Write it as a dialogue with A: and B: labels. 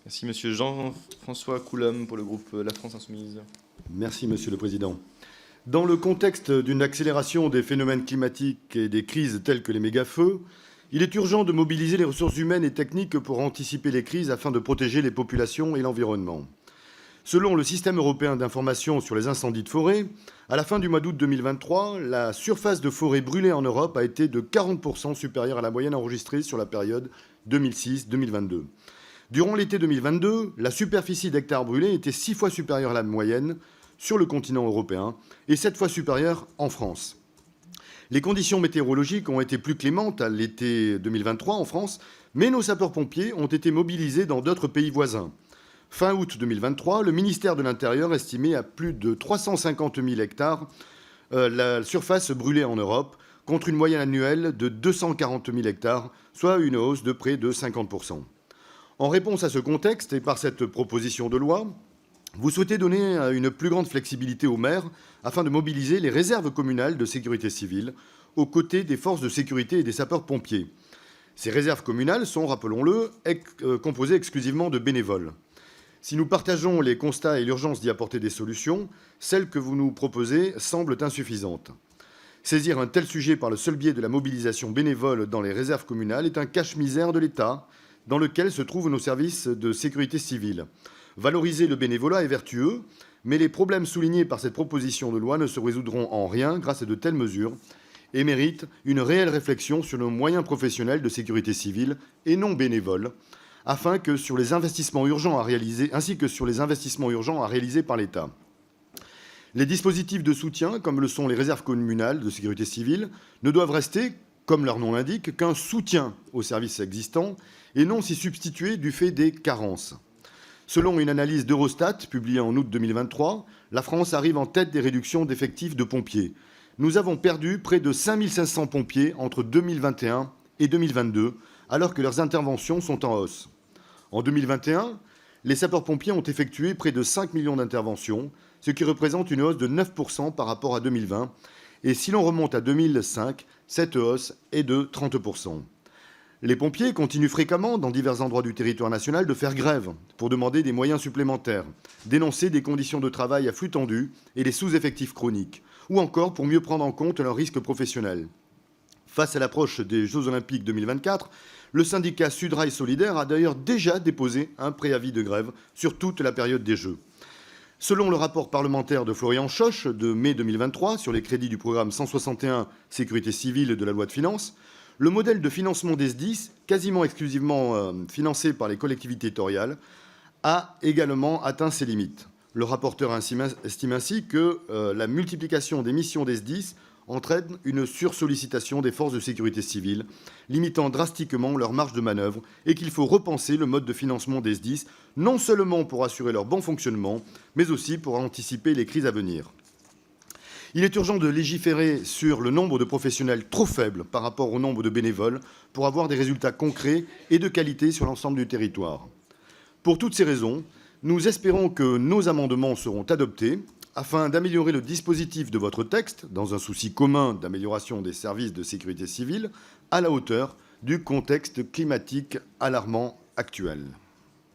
A: Merci Monsieur Jean-François Coulombe pour le groupe La France Insoumise.
B: Merci, Monsieur le Président. Dans le contexte d'une accélération des phénomènes climatiques et des crises telles que les méga-feux, il est urgent de mobiliser les ressources humaines et techniques pour anticiper les crises afin de protéger les populations et l'environnement. Selon le système européen d'information sur les incendies de forêt, à la fin du mois d'août 2023, la surface de forêt brûlée en Europe a été de 40% supérieure à la moyenne enregistrée sur la période 2006-2022. Durant l'été 2022, la superficie d'hectares brûlés était 6 fois supérieure à la moyenne sur le continent européen et 7 fois supérieure en France. Les conditions météorologiques ont été plus clémentes à l'été 2023 en France, mais nos sapeurs-pompiers ont été mobilisés dans d'autres pays voisins. Fin août 2023, le ministère de l'Intérieur estimait à plus de 350 000 hectares la surface brûlée en Europe, contre une moyenne annuelle de 240 000 hectares, soit une hausse de près de 50%. En réponse à ce contexte et par cette proposition de loi, vous souhaitez donner une plus grande flexibilité aux maires afin de mobiliser les réserves communales de sécurité civile aux côtés des forces de sécurité et des sapeurs-pompiers. Ces réserves communales sont, rappelons-le, composées exclusivement de bénévoles. Si nous partageons les constats et l'urgence d'y apporter des solutions, celles que vous nous proposez semblent insuffisantes. Saisir un tel sujet par le seul biais de la mobilisation bénévole dans les réserves communales est un cache-misère de l'État dans lequel se trouvent nos services de sécurité civile. Valoriser le bénévolat est vertueux, mais les problèmes soulignés par cette proposition de loi ne se résoudront en rien grâce à de telles mesures et méritent une réelle réflexion sur nos moyens professionnels de sécurité civile et non bénévoles, ainsi que sur les investissements urgents à réaliser par l'État. Les dispositifs de soutien, comme le sont les réserves communales de sécurité civile, ne doivent rester, comme leur nom l'indique, qu'un soutien aux services existants et non s'y substituer du fait des carences. Selon une analyse d'Eurostat publiée en août 2023, la France arrive en tête des réductions d'effectifs de pompiers. Nous avons perdu près de 5 500 pompiers entre 2021 et 2022, alors que leurs interventions sont en hausse. En 2021, les sapeurs-pompiers ont effectué près de 5 millions d'interventions, ce qui représente une hausse de 9% par rapport à 2020. Et si l'on remonte à 2005, cette hausse est de 30%. Les pompiers continuent fréquemment, dans divers endroits du territoire national, de faire grève pour demander des moyens supplémentaires, dénoncer des conditions de travail à flux tendu et des sous-effectifs chroniques, ou encore pour mieux prendre en compte leurs risques professionnels. Face à l'approche des Jeux Olympiques 2024, le syndicat Sudrail Solidaire a d'ailleurs déjà déposé un préavis de grève sur toute la période des Jeux. Selon le rapport parlementaire de Florian Choche de mai 2023 sur les crédits du programme 161 Sécurité civile de la loi de finances, le modèle de financement des SDIS, quasiment exclusivement financé par les collectivités territoriales, a également atteint ses limites. Le rapporteur estime ainsi que la multiplication des missions des SDIS entraîne une sursollicitation des forces de sécurité civile, limitant drastiquement leur marge de manœuvre, et qu'il faut repenser le mode de financement des SDIS, non seulement pour assurer leur bon fonctionnement, mais aussi pour anticiper les crises à venir. Il est urgent de légiférer sur le nombre de professionnels trop faible par rapport au nombre de bénévoles pour avoir des résultats concrets et de qualité sur l'ensemble du territoire. Pour toutes ces raisons, nous espérons que nos amendements seront adoptés afin d'améliorer le dispositif de votre texte, dans un souci commun d'amélioration des services de sécurité civile, à la hauteur du contexte climatique alarmant actuel.